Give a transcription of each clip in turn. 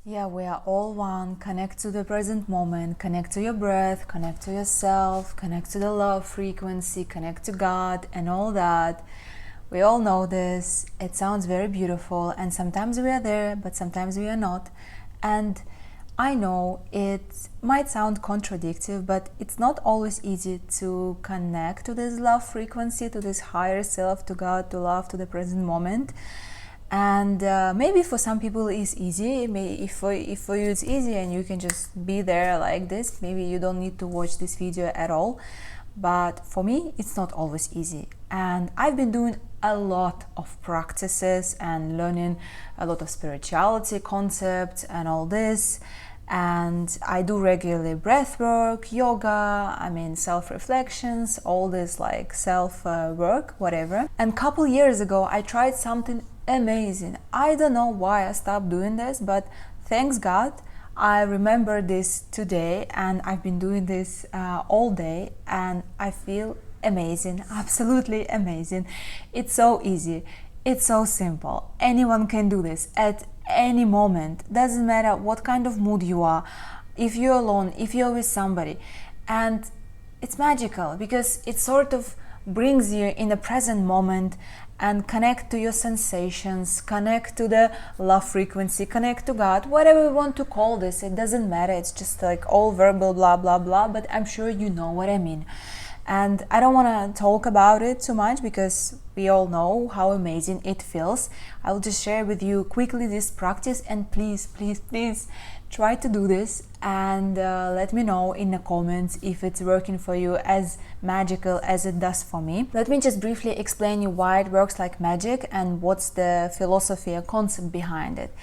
Yeah, we are all one. Connect to the present moment, connect to your breath, connect to yourself, connect to the love frequency, connect to God and all that. We all know this. It sounds very beautiful, and sometimes we are there, but sometimes we are not. And I know it might sound contradictory, but it's not always easy to connect to this love frequency, to this higher self, to God, to love, to the present moment. And maybe for some people it's easy. Maybe if for you it's easy and you can just be there like this, maybe you don't need to watch this video at all. But for me, it's not always easy. And I've been doing a lot of practices and learning a lot of spirituality concepts and all this. And I do regularly breath work, yoga, self-reflections, all this like self-work, whatever. And a couple years ago, I tried something amazing. I don't know why I stopped doing this, but thanks God, I remember this today, and I've been doing this all day, and I feel amazing, absolutely amazing. It's so easy, it's so simple. Anyone can do this at any moment. Doesn't matter what kind of mood you are, if you're alone, if you're with somebody. And it's magical because it sort of brings you in the present moment and connect to your sensations, connect to the love frequency, connect to God, whatever we want to call this. It doesn't matter. It's just like all verbal blah blah blah, but I'm sure you know what I mean. And I don't want to talk about it too much because we all know how amazing it feels. I will just share with you quickly this practice, and please try to do this and let me know in the comments if it's working for you as magical as it does for me. Let me just briefly explain you why it works like magic and what's the philosophy or concept behind it.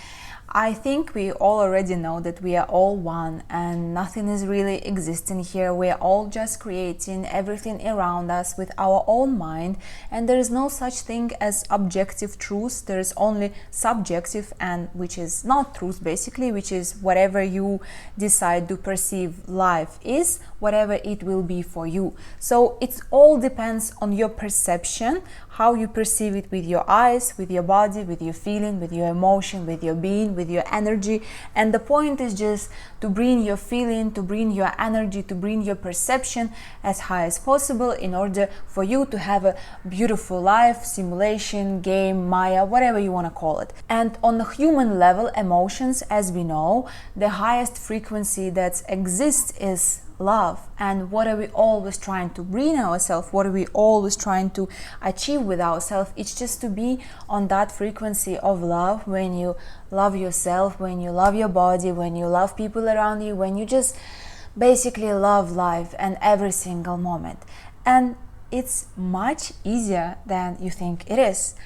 I think we all already know that we are all one and nothing is really existing here. We are all just creating everything around us with our own mind, and there is no such thing as objective truth. There is only subjective, and which is not truth basically, which is whatever you decide to perceive life is, whatever it will be for you. So it all depends on your perception, how you perceive it with your eyes, with your body, with your feeling, with your emotion, with your being, with your energy. And the point is just to bring your feeling, to bring your energy, to bring your perception as high as possible in order for you to have a beautiful life, simulation, game, Maya, whatever you want to call it. And on the human level, emotions, as we know, the highest frequency that exists is love. And what are we always trying to bring ourselves, what are we always trying to achieve with ourselves? It's just to be on that frequency of love. When you love yourself, when you love your body, when you love people around you, when you just basically love life and every single moment. And it's much easier than you think it is.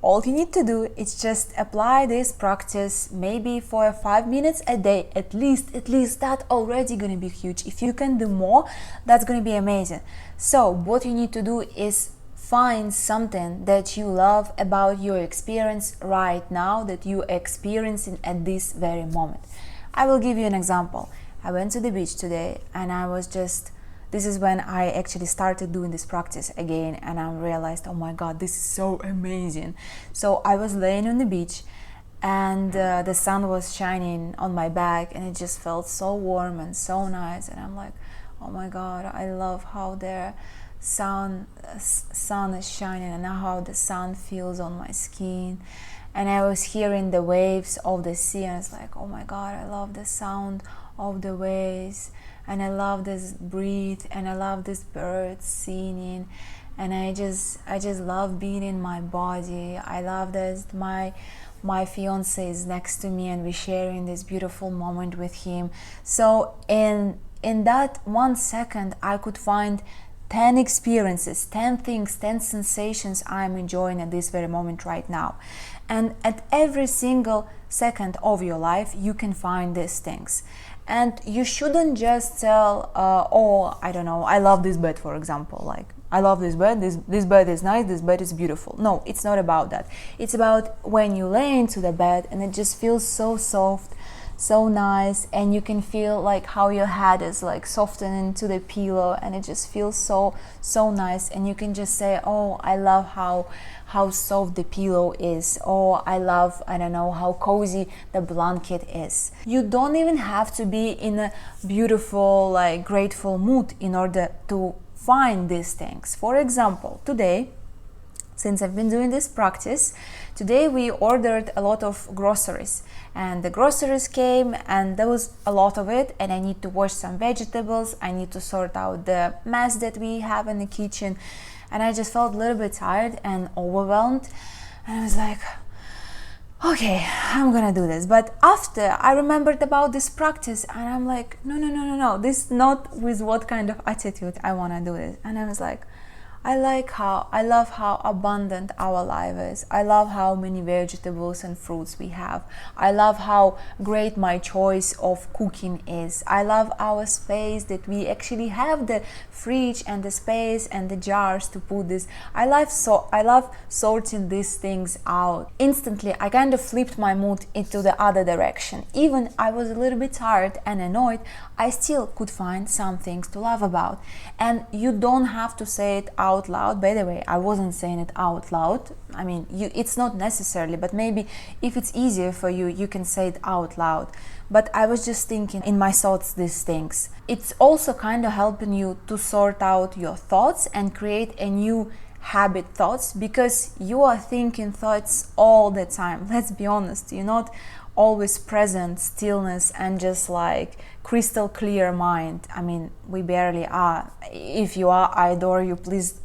All you need to do is just apply this practice maybe for 5 minutes a day, at least that already gonna be huge. If you can do more, that's gonna be amazing. So what you need to do is find something that you love about your experience right now, that you are experiencing at this very moment. I will give you an example. I went to the beach today and this is when I actually started doing this practice again, and I realized, oh my God, this is so amazing. So I was laying on the beach and the sun was shining on my back, and it just felt so warm and so nice. And I'm like, oh my God, I love how the sun is shining and how the sun feels on my skin. And I was hearing the waves of the sea, and it's like, oh my God, I love the sound of the waves, and I love this breeze, and I love this bird singing, and I just love being in my body. I love that my fiance is next to me and we're sharing this beautiful moment with him. So in that 1 second, I could find 10 experiences, 10 things, 10 sensations I'm enjoying at this very moment right now. And at every single second of your life, you can find these things. And you shouldn't just tell, oh, I don't know, I love this bed, for example. Like, I love this bed, this bed is nice, this bed is beautiful. No, it's not about that. It's about when you lay into the bed and it just feels so soft, so nice, and you can feel like how your head is like softening into the pillow, and it just feels so nice, and you can just say, oh, I love how soft the pillow is. Oh, I love, I don't know, how cozy the blanket is. You don't even have to be in a beautiful, like grateful mood in order to find these things. For example, today, since I've been doing this practice, today we ordered a lot of groceries, and the groceries came and there was a lot of it, and I need to wash some vegetables, I need to sort out the mess that we have in the kitchen, and I just felt a little bit tired and overwhelmed, and I was like, okay, I'm gonna do this. But after I remembered about this practice, and I'm like, no, this is not with what kind of attitude I wanna do this. And I was like, I love how abundant our life is. I love how many vegetables and fruits we have. I love how great my choice of cooking is. I love our space, that we actually have the fridge and the space and the jars to put this. I love sorting these things out. Instantly, I kind of flipped my mood into the other direction. Even I was a little bit tired and annoyed, I still could find some things to love about. And you don't have to say it out loud. By the way, I wasn't saying it out loud. I mean, it's not necessarily, but maybe if it's easier for you, you can say it out loud. But I was just thinking in my thoughts these things. It's also kind of helping you to sort out your thoughts and create a new habit thoughts, because you are thinking thoughts all the time. Let's be honest, you're not always present, stillness and just like crystal clear mind. I mean, we barely are. If you are, I adore you. Please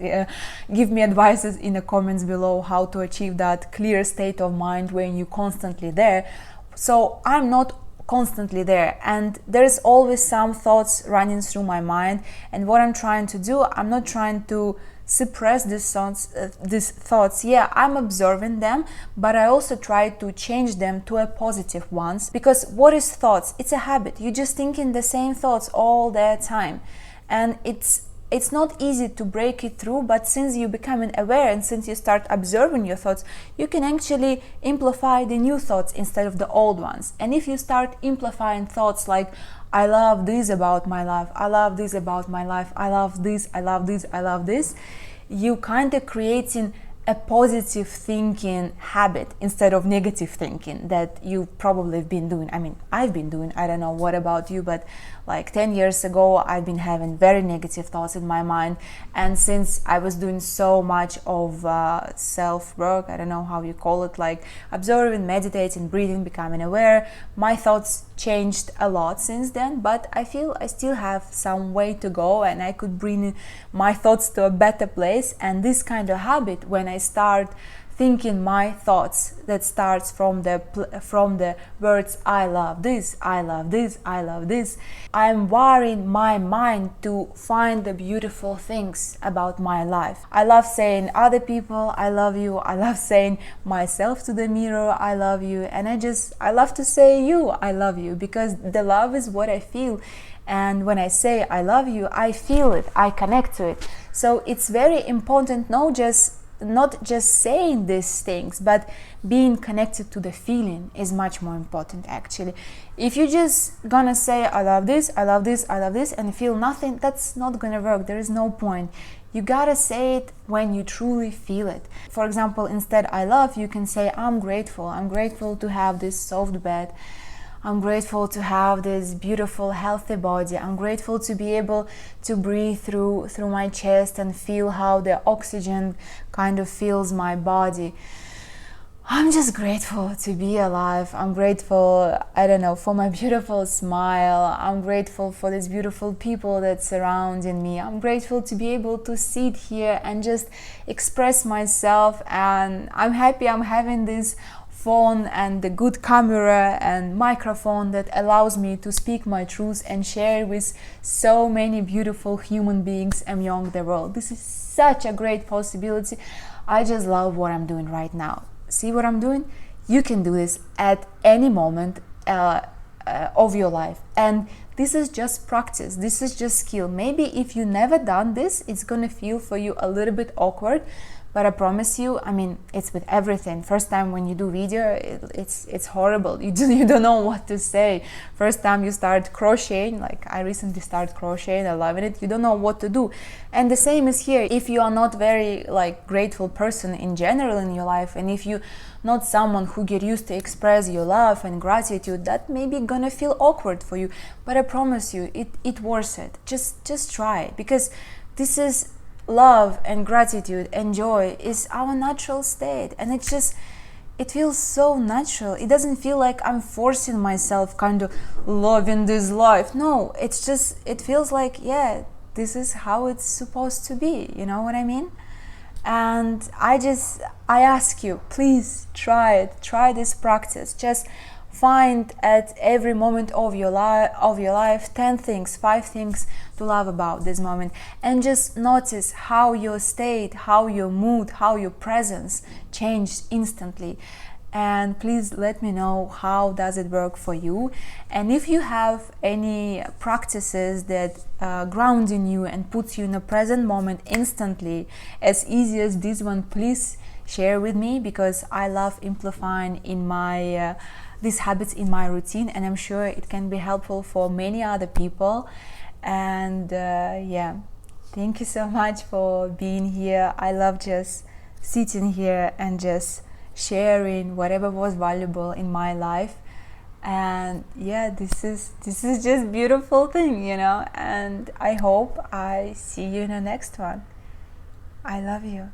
give me advices in the comments below how to achieve that clear state of mind when you're constantly there. So I'm not constantly there, and there's always some thoughts running through my mind, and what I'm trying to do, I'm not trying to suppress these thoughts. Yeah, I'm observing them, but I also try to change them to a positive ones, because what is thoughts? It's a habit. You're just thinking the same thoughts all the time, and it's not easy to break it through. But since you're becoming aware and since you start observing your thoughts, you can actually amplify the new thoughts instead of the old ones. And if you start amplifying thoughts like, I love this about my life, I love this about my life, I love this, I love this, I love this, you kind of creating a positive thinking habit instead of negative thinking that you probably have been doing. I mean, I've been doing, I don't know what about you, but like 10 years ago, I've been having very negative thoughts in my mind. And since I was doing so much of self-work, I don't know how you call it, like observing, meditating, breathing, becoming aware, my thoughts changed a lot since then. But I feel I still have some way to go, and I could bring my thoughts to a better place. And this kind of habit, when I start thinking my thoughts, that starts from the words I love this, I love this, I love this, I'm wiring my mind to find the beautiful things about my life. I love saying other people I love you, I love saying myself to the mirror I love you, and I love to say you I love you, because the love is what I feel. And when I say I love you, I feel it, I connect to it. So it's very important not just saying these things, but being connected to the feeling is much more important actually. If you just gonna say I love this, I love this, I love this, and feel nothing, that's not gonna work. There is no point. You gotta say it when you truly feel it. For example, instead I love, you can say I'm grateful to have this soft bed, I'm grateful to have this beautiful, healthy body. I'm grateful to be able to breathe through my chest and feel how the oxygen kind of fills my body. I'm just grateful to be alive. I'm grateful, I don't know, for my beautiful smile. I'm grateful for these beautiful people that surrounding me. I'm grateful to be able to sit here and just express myself. And I'm happy I'm having this phone and the good camera and microphone that allows me to speak my truth and share with so many beautiful human beings among the world. This is such a great possibility. I just love what I'm doing right now. See what I'm doing? You can do this at any moment. of your life. And this is just practice, this is just skill. Maybe if you never done this, it's gonna feel for you a little bit awkward, but I promise you, I mean, it's with everything. First time when you do video, it's horrible. You don't know what to say. First time you start crocheting, like I recently started crocheting, I love it. You don't know what to do. And the same is here. If you are not very like grateful person in general in your life, and if you not someone who get used to express your love and gratitude, that may be gonna feel awkward for you. But I promise you, it worth it. Just try, because this is love and gratitude and joy is our natural state, and it feels so natural. It doesn't feel like I'm forcing myself kind of loving this life. No, it feels like, yeah, this is how it's supposed to be, you know what I mean? And I ask you, please try it, try this practice. Just find at every moment of your life 10 things, 5 things to love about this moment, and just notice how your state, how your mood, how your presence changed instantly. And please let me know how does it work for you. And if you have any practices that ground in you and puts you in the present moment instantly, as easy as this one, please share with me, because I love amplifying in my these habits in my routine, and I'm sure it can be helpful for many other people. And yeah, thank you so much for being here. I love just sitting here and just sharing whatever was valuable in my life. And yeah, this is just beautiful thing, you know. And I hope I see you in the next one. I love you.